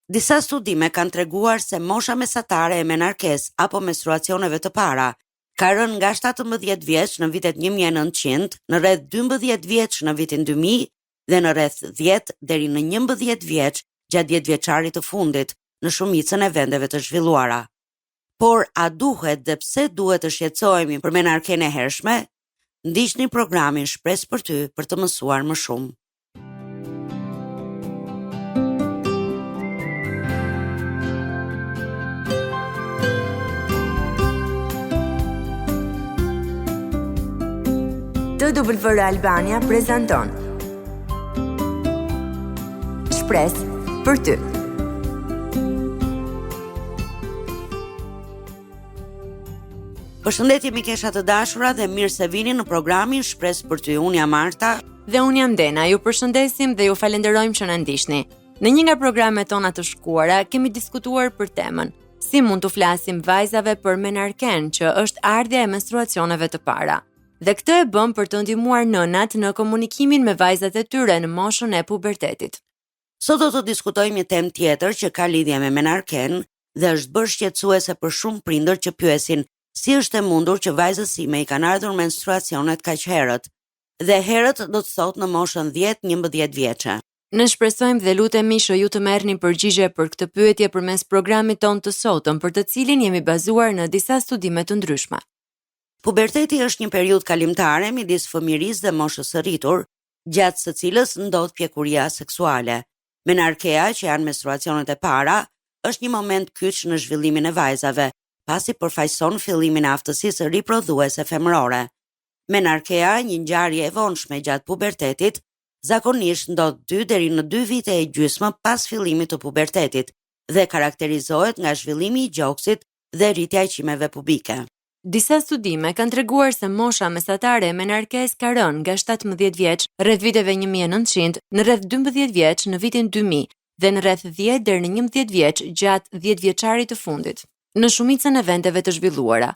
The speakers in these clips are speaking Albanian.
Disa studime kanë treguar se mosha mesatare e menarkes apo menstruacioneve të para ka rënë nga 17 vjeç në vitet 1900 në rreth 12 vjeç në vitin 2000 dhe në rreth 10 deri në 11 vjeç gjatë 10 vjeçarit të fundit në shumicën e vendeve të zhvilluara. Por a duhet dhe pse duhet të shqetësohemi për menarken e hershme? Ndiqni programin Shpresë për ty për të mësuar më shumë. TWR Albania prezanton Shpresë për ty. Përshëndetje mikesha të dashura dhe mirë se vini në programin Shpresë për ty. Unë jam Marta dhe unë jam Dena. Ju përshëndesim dhe ju falenderojmë që na ndiqni. Në një nga programet tona të shkuara kemi diskutuar për temën si mund të flasim vajzave për menarken, që është ardhja e menstruacioneve të para. Dhe këtë e bëm për të ndihmuar nënat në komunikimin me vajzat e tyre në moshën e pubertetit. Sot do të diskutojmë një temë tjetër që ka lidhje me menarken dhe është bërë shqetësuese për shumë prindër që pyesin si është e mundur që vajzës sime i kanë ardhur menstruacionet kaq herët. Dhe herët do të thotë në moshën 10-11 vjeçe. Ne shpresojmë dhe lutemi që ju të merrni përgjigje për këtë pyetje përmes programit tonë të sotëm, për të cilin jemi bazuar në disa studime të ndryshme. Puberteti është një periudhë kalimtare midis fëmijërisë dhe moshës së rritur, gjatë së cilës ndodh pjekuria seksuale. Menarkea, që janë menstruacionet e para, është një moment kyç në zhvillimin e vajzave, pasi përfaqëson fillimin e aftësisë riprodhuese femërore. Menarkea, një ngjarje e vonshme gjatë pubertetit, zakonisht ndodh 2 deri në 2 vite e gjysmë pas fillimit të pubertetit dhe karakterizohet nga zhvillimi i gjoksit dhe rritja e qimeve pubike. Disa studime kanë treguar se mosha mesatare e menarkes ka rënë nga 17 vjeç rreth viteve 1900 në rreth 12 vjeç në vitin 2000 dhe në rreth 10 deri në 11 vjeç gjatë 10 vjeçarit të fundit në shumicën e vendeve të zhvilluara.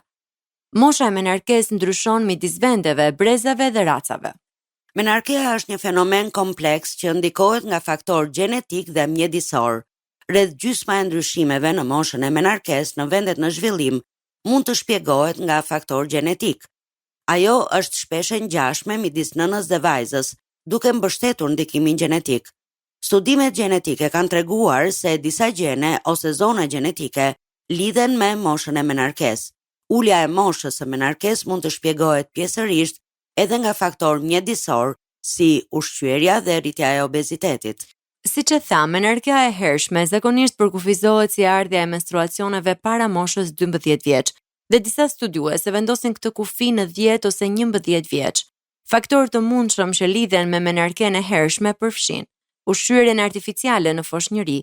Mosha e menarkes ndryshon midis vendeve, brezave dhe racave. Menarkea është një fenomen kompleks që ndikohet nga faktor gjenetik dhe mjedisor. Rreth gjysma e ndryshimeve në moshën e menarkes në vendet në zhvillim mund të shpjegohet nga faktor gjenetik. Ajo është shpesh e ngjashme midis nënës dhe vajzës, duke mbështetur ndikimin gjenetik. Studimet gjenetike kanë treguar se disa gjene ose zona gjenetike lidhen me moshën e menarkes. Ulja e moshës së menarkes mund të shpjegohet pjesërisht edhe nga faktor mjedisor, si ushqyerja dhe rritja e obezitetit. Siç e tha, menarkea e hershme zakonisht përkufizohet si ardhja e menstruacioneve para moshës 12 vjeç, dhe disa studiuese vendosin këtë kufi në 10 ose 11 vjeç. Faktorë të mundshëm që lidhen me menarken e hershme përfshin ushqyerjen artificiale në foshnjëri,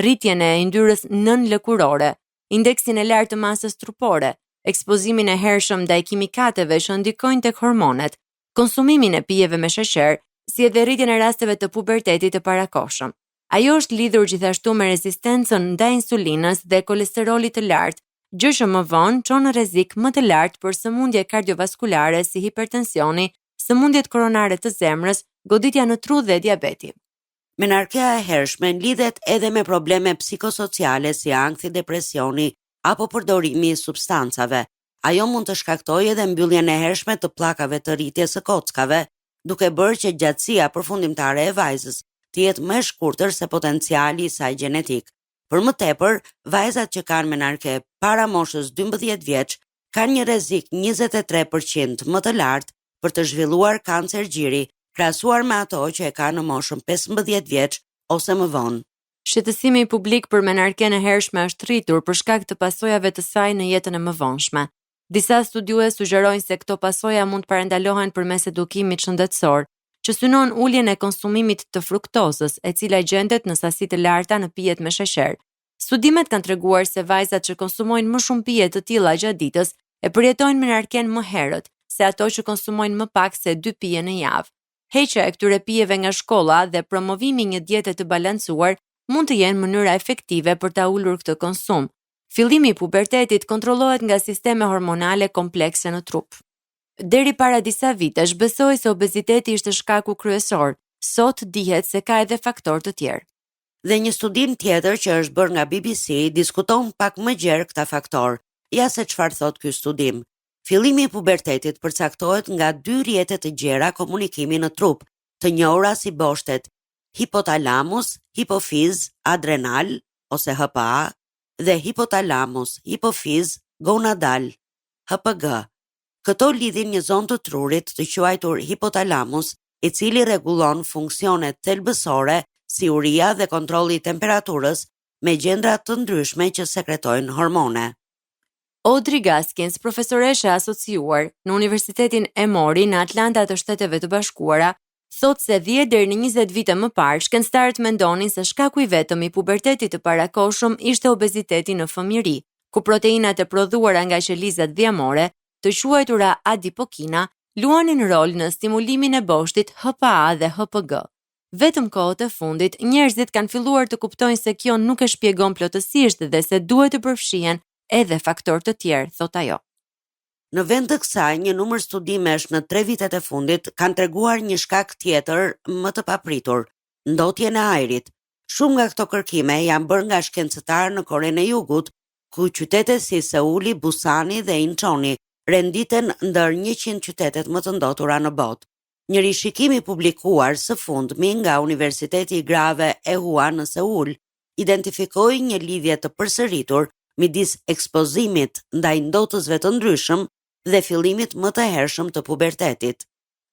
rritjen e yndyrës nën-lëkurore, indeksin e lartë të masës trupore, ekspozimin e hershëm ndaj kimikateve që ndikojnë tek hormonet, konsumimin e pijeve me sheqer, si edhe rritjen e rasteve të pubertetit të parakohshëm. Ajo është lidhur gjithashtu me rezistencën ndaj insulinës dhe kolesterolit të lartë, gjë që më vonë çon në rrezik më të lartë për sëmundje kardiovaskulare si hipertensioni, sëmundjet koronare të zemrës, goditja në tru dhe diabeti. Menarkea e hershme lidhet edhe me probleme psikosociale si ankthi, depresioni apo përdorimi i substancave. Ajo mund të shkaktojë edhe mbylljen e hershme të pllakave të rritjes së kockave, duke bërë që gjatësia përfundimtare e vajzës të jetë më e shkurtër se potenciali i saj gjenetik. Për më tepër, vajzat që kanë menarke para moshës 12 vjeç kanë një rrezik 23% më të lartë për të zhvilluar kancer gjiri, krahasuar me ato që e kanë në moshën 15 vjeç ose më vonë. Shqetësimi publik për menarken e hershme është rritur për shkak të pasojave të saj në jetën e mëvonshme. Disa studiues sugjerojnë se këto pasoja mund parandalohen përmes edukimit shëndetësor, që synon uljen e konsumimit të fruktozës, e cila gjendet në sasi të larta në pijet me sheqer. Studimet kanë treguar se vajzat që konsumojnë më shumë pije të tilla gjatë ditës e përjetojnë menarken më herët se ato që konsumojnë më pak se 2 pije në javë. Heqja e këtyre pijeve nga shkolla dhe promovimi i një diete të balancuar mund të jenë mënyra efektive për ta ulur këtë konsum. Fillimi i pubertetit kontrollohet nga sisteme hormonale komplekse në trup. Deri para disa vitesh besohej se obeziteti ishte shkaku kryesor. Sot dihet se ka edhe faktorë të tjerë. Dhe një studim tjetër që është bërë nga BBC diskuton pak më gjerë këta faktor. Ja se çfarë thot ky studim. Fillimi i pubertetit përcaktohet nga 2 rrjete të gjera komunikimi në trup, të njohura si boshtet hipotalamus, hipofiz, adrenal ose HPA dhe hipotalamus, hipofiz, gonadal, HPG. Këto lidhin një zonë të trurit të quajtur hipotalamus, i cili rregullon funksionet thelbësore si uria dhe kontrolli i temperaturës me gjendra të ndryshme që sekretojnë hormone. Audrey Gaskins, profesoreshe asociuar në Universitetin Emory në Atlanta të Shteteve të Bashkuara, thot se 10 deri në 20 vite më parë shkencëtarët mendonin se shkaku i vetëm i pubertetit të parakohshëm ishte obeziteti në fëmijëri, ku proteinat e prodhuara nga qelizat dhjamore, të quajtura adipokina, luanin rol në stimulimin e boshtit HPA dhe HPG. Vetëm kohët e fundit, njerëzit kanë filluar të kuptojnë se kjo nuk e shpjegon plotësisht dhe se duhet të përfshihen edhe faktor të tjerë, thot ajo. Në vend të kësaj, një numër studimesh në 3 vitet e fundit kanë treguar një shkak tjetër më të papritur, ndotjen e ajrit. Shumë nga këto kërkime janë bërë nga shkencëtarë në Korenë e Jugut, ku qytete si Seuli, Busani dhe Incheoni renditen ndër 100 qytetet më të ndotura në botë. Një rishikim i publikuar së fundmi nga Universiteti i Grave e Hua në Seul identifikoi një lidhje të përsëritur midis ekspozimit ndaj ndotësve të ndryshëm dhe fillimit më të hershëm të pubertetit.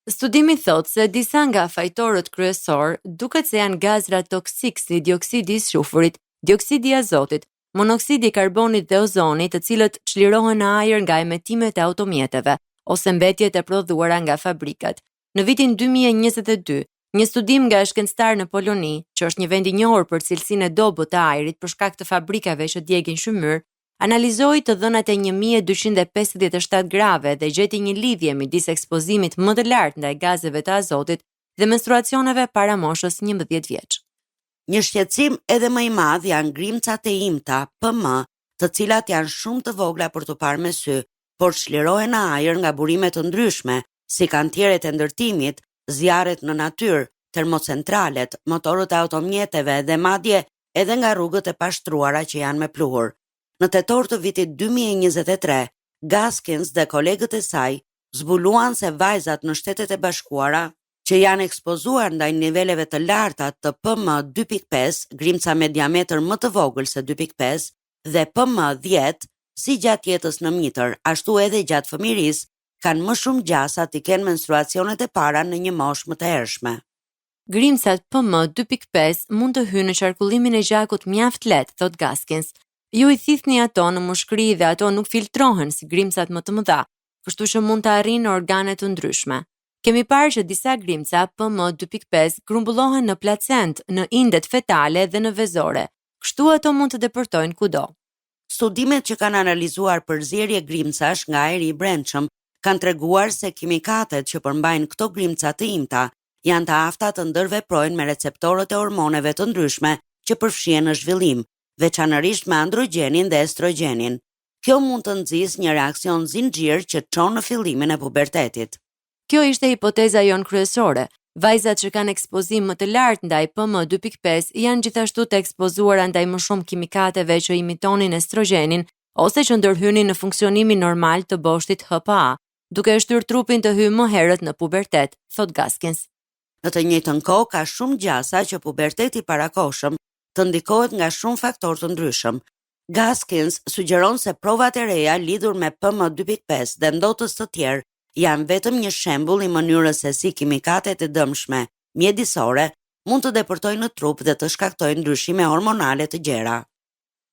Studimi thot se disa nga fajtorët kryesor duket se janë gazra toksik si dioksidi i sulfurit, dioksidi i azotit, monoksidi i karbonit dhe ozonit, të cilët çlirohen në ajër nga emetimet e automjeteve ose mbetjet e prodhuara nga fabrikat. Në vitin 2022, një studim nga shkencëtar në Poloni, që është një vend i njohur për cilësinë e dobët të ajrit për shkak të fabrikave që djegin shymyr, analizoi të dhënat e 1257 grave dhe gjeti një lidhje midis ekspozimit më të lartë ndaj gazeve të azotit dhe menstruacioneve para moshës 11 vjeç. Një shqetësim edhe më i madh janë grimcat e imta, PM, të cilat janë shumë të vogla për të parë me sy, por çlirohen në ajër nga burime të ndryshme, si kantierët e ndërtimit, zjarret në natyrë, termocentralet, motorët e automjeteve dhe madje edhe nga rrugët e pashtruara që janë me pluhur. Në tetor të vitit 2023, Gaskins dhe kolegët e saj zbuluan se vajzat në Shtetet e Bashkuara që janë ekspozuar ndaj niveleve të larta të PM2.5, grimca me diametër më të vogël se 2.5, dhe PM10, si gjatë jetës në mitër, ashtu edhe gjatë fëmirisë, kanë më shumë gjasa të kenë menstruacionet e para në një moshë më të hershme. Grimcat PM2.5 mund të hyjnë në qarkullimin e gjakut mjaft lehtë, thot Gaskins. Ju i thithni ato në mushkëri dhe ato nuk filtrohen si grimcat më të mëdha, kështu që mund të arrijnë organe të ndryshme. Kemi parë që disa grimca PM2.5 grumbullohen në placent, në indet fetale dhe në vezore, kështu ato mund të depërtojnë kudo. Studimet që kanë analizuar përzierje grimcash nga ajri i brendshëm kanë treguar se kimikatet që përmbajnë këto grimca të imta janë të afta të ndërveprojnë me receptorët e hormoneve të ndryshme që përfshihen në zhvillim, veçanërisht me androgjenin dhe estrogenin. Kjo mund të nxjisë një reakcion zinxhir që çon në fillimin e pubertetit. Kjo ishte hipoteza jon kryesore. Vajzat që kanë ekspozim më të lartë ndaj PM2.5 janë gjithashtu të ekspozuara ndaj më shumë kimikateve që imitonin estrogenin ose që ndërhynin në funksionimin normal të boshtit HPA, duke e shtyr trupin të hyjë më herët në pubertet, thot Gaskins. Në të njëjtën kohë ka shumë gjasa që puberteti parakohshëm të ndikohet nga shumë faktorë të ndryshëm. Gaskins sugjeron se provat e reja lidhur me PM2.5 dhe ndotës të tjerë janë vetëm një shembull i mënyrës se si kimikatet e dëmshme mjedisore mund të depërtojnë në trup dhe të shkaktojnë ndryshime hormonale të gjera.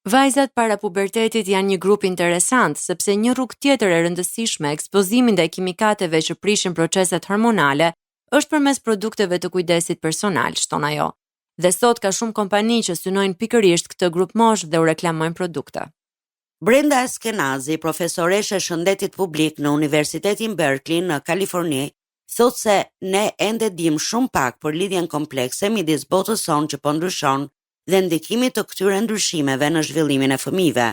Vajzat para pubertetit janë një grup interesant, sepse një rrugë tjetër e rëndësishme ekspozimit ndaj kimikateve që prishin proceset hormonale është përmes produkteve të kujdesit personal, shton ajo. Dhe sot ka shumë kompani që synojnë pikërisht këtë grup moshë dhe u reklamojnë produkte. Brenda Eskenazi, profesoreshe shëndetit publik në Universitetin Berkeley në Kaliforni, thot se ne ende dim shumë pak për lidhjen komplekse midis botës sonë që po ndryshon dhe ndikimit të këtyre ndryshimeve në zhvillimin e fëmijëve.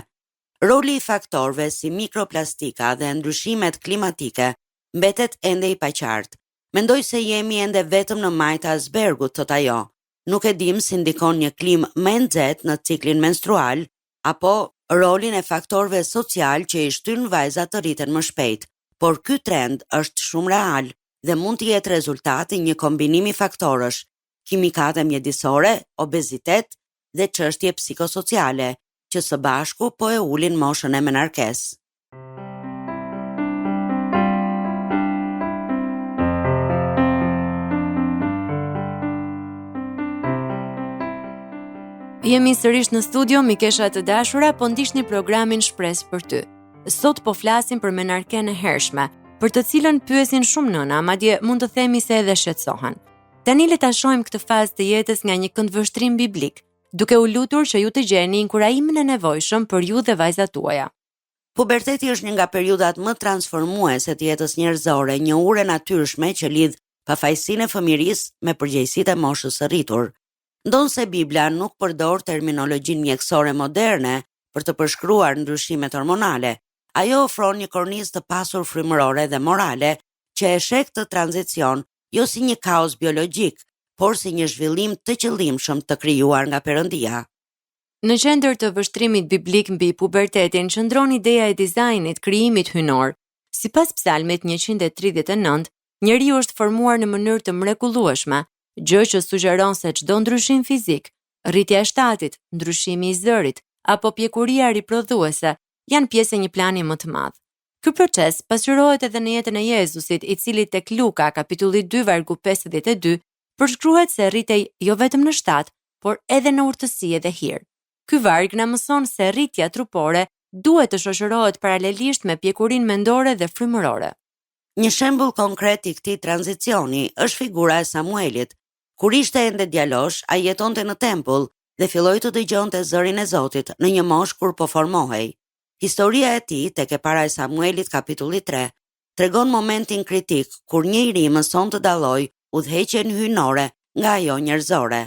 Roli i faktorëve si mikroplastika dhe ndryshimet klimatike mbetet ende i paqartë. Mendoj se jemi ende vetëm në majtë e icebergut, thot ajo. Nuk e dim si ndikon një klim më nxehtë në ciklin menstrual apo rolin e faktorëve social që i shtyn vajzat të rriten më shpejt, por ky trend është shumë real dhe mund të jetë rezultati një kombinimi faktorësh, kimikate mjedisore, obezitet dhe çështje psikosociale, që së bashku po e ulin moshën e menarkesë. Jemi sërish në studio, mikesha të dashura, po ndiqni programin Shpresë për ty. Sot po flasim për menarken e hershme, për të cilën pyesin shumë nëna, madje mund të themi se edhe shqetësohen. Tani le ta shohim këtë fazë të jetës nga një këndvështrim biblik, duke u lutur që ju të gjeni inkurajimin e nevojshëm për ju dhe vajzat tuaja. Puberteti është një nga periudat më transformuese të jetës njerëzore, një ure natyrshme që lidh pafajësinë e fëmirisë me përgjegjësitë e moshës së rritur. Ndonse Bibla nuk përdor terminologjinë mjekësore moderne për të përshkruar ndryshimet hormonale, ajo ofron një kornizë të pasur frymërore dhe morale që e sheh këtë tranzicion jo si një kaos biologjik, por si një zhvillim të qëllimshëm të krijuar nga Perëndia. Në qendër të vështrimit biblik mbi pubertetin qëndron ideja e dizajnit, krijimit hynor. Sipas Psalmit 139, njeriu është formuar në mënyrë të mrekullueshme, gjë që sugjeron se çdo ndryshim fizik, rritja e shtatit, ndryshimi i zërit apo pjekuria riprodhuese janë pjesë e një plani më të madh. Ky proces pasqyrohet edhe në jetën e Jezusit, i cili tek Luka kapitulli 2 vargu 52 përshkruhet se rritej jo vetëm në shtat, por edhe në urtësi dhe hir. Ky varg na mëson se rritja trupore duhet të shoqërohet paralelisht me pjekurinë mendore dhe frymërore. Një shembull konkret i këtij tranzicioni është figura e Samuelit. Kur ishte ende djalosh, ai jetonte në tempull dhe filloi të dëgjonte zërin e Zotit në një moshë kur po formohej. Historia e tij tek e para e Samuelit kapitulli 3 tregon momentin kritik kur një i ri mëson të dallojë udhëheqjen hynore nga ajo njerëzore.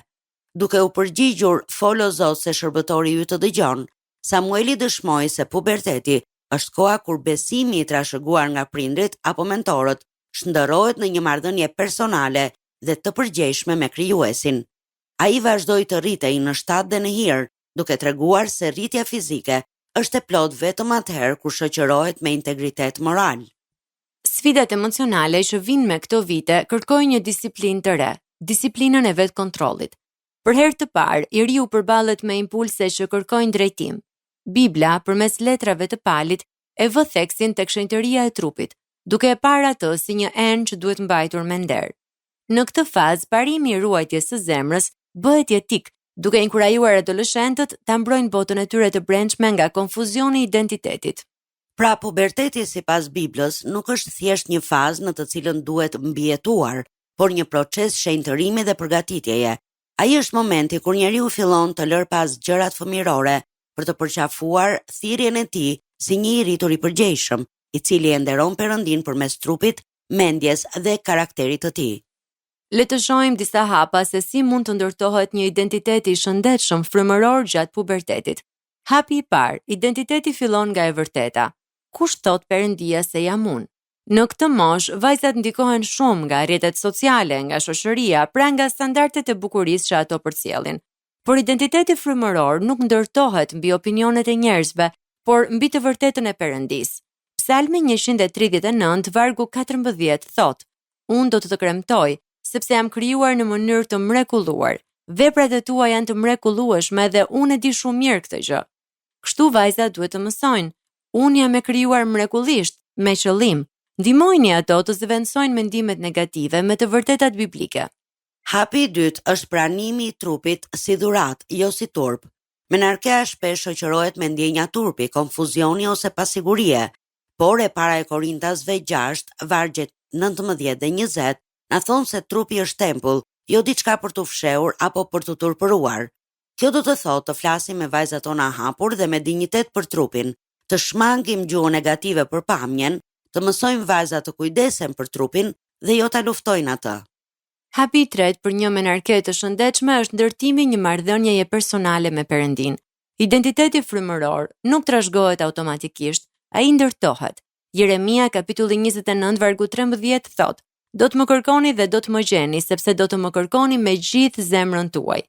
Duke u përgjigjur, "Fol o Zot se shërbëtori yt të dëgjon", Samueli dëshmoi se puberteti është koha kur besimi i trashëguar nga prindrit apo mentorët shndërrohet në një marrëdhënie personale dhe të përgjegjshme me krijuesin. Ai vazhdoi të rritej në shtat dhe në hir, duke treguar se rritja fizike është e plot vetëm atëherë kur shoqërohet me integritet moral. Sfidat emocionale që vinë me këto vite kërkojnë një disiplinë të re, disiplinën e vetë kontrollit. Për herë të parë, i riu përballet me impulse që kërkojnë drejtim. Bibla, përmes letrave të Palit, e vë theksin tek shenjtëria e trupit, duke e parë atë si një enë që duhet mbajtur me nder. Në këtë fazë, parimi i ruajtjes së zemrës bëhet jetik, duke inkurajuar adoleshentët ta mbrojnë botën e tyre të brendshme nga konfuzioni i identitetit. Pra, puberteti sipas Biblës nuk është thjesht një fazë në të cilën duhet mbijetuar, por një proces shenjtërimi dhe përgatitjeje. Ai është momenti kur njeriu fillon të lër pas gjërat fëmijërore për të përqafuar thirrjen e tij si një i rritur i përgjegjshëm, i cili e nderon Perëndin përmes trupit, mendjes dhe karakterit të tij. Le të shohim disa hapa se si mund të ndërtohet një identitet i shëndetshëm frymëror gjatë pubertetit. Hapi i parë, identiteti fillon nga e vërteta. Kush thot Perëndia se jam unë? Në këtë moshë, vajzat ndikohen shumë nga rrjetet sociale, nga shoqëria, pra nga standardet e bukurisë që ato përcjellin. Por identiteti frymëror nuk ndërtohet mbi opinionet e njerëzve, por mbi të vërtetën e Perëndisë. Psalmi 139 vargu 14 thot: Unë do të kremtoj, sepse jam krijuar në mënyrë të mrekulluar. Veprat e tua janë të mrekullueshme dhe unë e di shumë mirë këtë gjë. Kështu vajzat duhet të mësojnë. Unë jam e krijuar mrekullisht, me qëllim. Ndihmojini ato të zëvendësojnë mendimet negative me të vërtetat biblike. Hapi i dytë është pranimi i trupit si dhuratë, jo si turp. Menarkea shpesh shoqërohet me ndjenja turpi, konfuzioni ose pasigurie, por e para e Korintasve 6, vargjet 19 dhe 20, na thonë se trupi është tempull, jo diçka për të fshehur apo për të turpëruar. Kjo do të thotë të flasim me vajzat tona hapur dhe me dinjitet për trupin, të shmangim gjuhën negative për pamjen, të mësojmë vajzat të kujdesen për trupin dhe jo ta luftojnë atë. Hapi i tretë për një menarke të shëndetshme është ndërtimi një marrëdhënieje personale me Perëndin. Identiteti frymëror nuk trashëgohet automatikisht, ai ndërtohet. Jeremia kapitulli 29 vargu 13 thot: Do të më kërkoni dhe do të më gjeni, sepse do të më kërkoni me gjithë zemrën tuaj.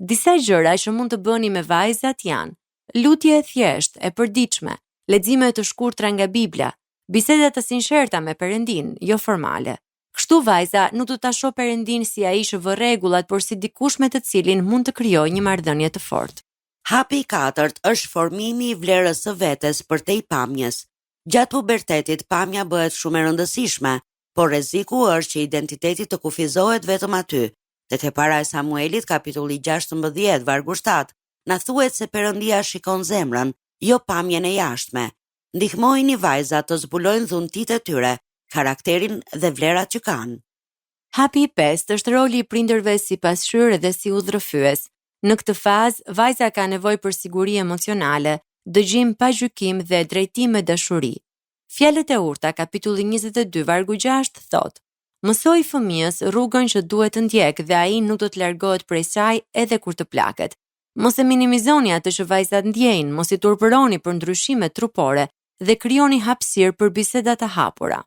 Disa gjëra që mund të bëni me vajzat janë: lutje e thjesht, e përditshme, lexime të shkurtra nga Bibla, biseda të sinqerta me Perëndin, jo formale. Kështu vajza nuk do ta shoh Perëndin si ai që vë rregullat, por si dikush me të cilin mund të krijojë një marrëdhënie të fortë. Hapi i katërt është formimi i vlerës së vetes përtej pamjes. Gjatë pubertetit pamja bëhet shumë e rëndësishme, por rreziku është që identiteti të kufizohet vetëm aty. Tek e para e Samuelit, kapitulli 16, vargu 7, na thuhet se Perëndia shikon zemrën, jo pamjen e jashtme. Ndihmojini vajzat të zbulojnë dhuntitë e tyre, karakterin dhe vlerat që kanë. Hapi i 5 është roli i prindërve si pasqyrë dhe si udhërrëfyes. Në këtë fazë, vajza ka nevojë për siguri emocionale, dëgjim pa gjykim dhe drejtim me dashuri. Fjalët e urta, kapitulli 22, vargu 6 thotë: mësoj fëmijës rrugën që duhet të ndjek dhe ai nuk do të largohet prej saj edhe kur të plaket. Mos e minimizoni atë që vajzat ndjejnë, mos i turpëroni për ndryshime trupore dhe krijoni hapësirë për biseda të hapura.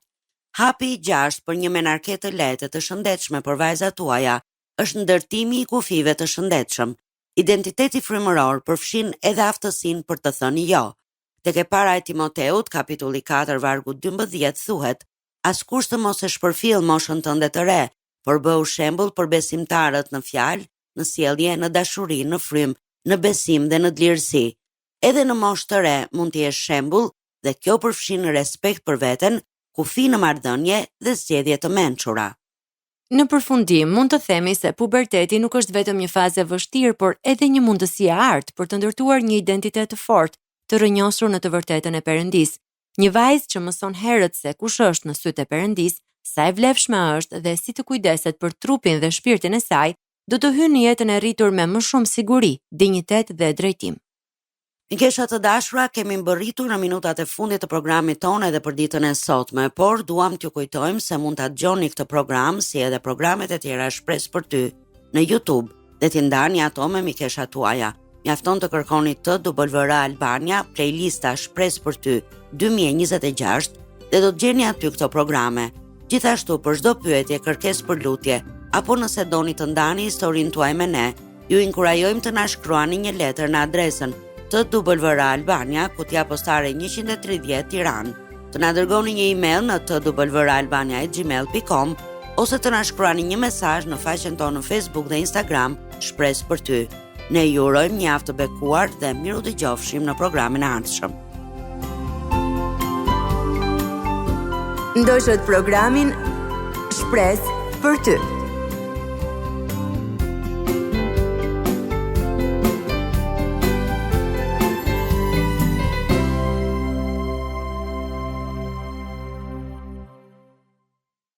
Hapi i 6 për një menarke të lehtë të shëndetshme për vajzat tuaja është ndërtimi i kufive të shëndetshëm. Identiteti frymëror përfshin edhe aftësinë për të thënë jo. Tek e para e Timoteut, kapitulli 4, vargu 12 thuhet: askush të mos e shpërfill moshën tënde të re, por bëu shembull për besimtarët në fjalë, në sjellje, në dashuri, në frym, në besim dhe në lirësi. Edhe në moshë të re mund të jesh shembull dhe kjo përfshin respekt për veten, kufi në marrëdhënie dhe zgjedhje të mençura. Në përfundim, mund të themi se puberteti nuk është vetëm një fazë e vështirë, por edhe një mundësi e artë për të ndërtuar një identitet të fortë, të rrënjosur në të vërtetën e Perëndis. Një vajzë që mëson herët se kush është në sytë e Perëndis, sa e vlefshme është dhe si të kujdeset për trupin dhe shpirtin e saj, do të hynë në jetën e rritur me më shumë siguri, dinjitet dhe drejtim. Mikesha të dashura, kemi mbërritur në minutat e fundit të programit tonë edhe për ditën e sotme, por duam t'ju kujtojmë se mund ta dëgjoni këtë program si edhe programet e tjera Shpresë për ty në YouTube dhe t'i ndani ato me mikeshat tuaja. Mjafton të kërkoni TWR Albania, playlista Shpresë për ty 2026 dhe do të gjeni aty këto programe. Gjithashtu për çdo pyetje, kërkesë për lutje apo nëse doni të ndani historinë tuaj me ne, ju inkurajojmë të na shkruani një letër në adresën TWR Albania, kutja postare 130 Tiranë. Të na dërgoni një email në twralbania@gmail.com ose të na shkruani një mesazh në faqen tonë në Facebook dhe Instagram Shpresë për ty. Ne ju urojmë një javë të bekuar dhe miru dëgjofshim në programin e ardhshëm. Ndoshët programin Shpresë për ty.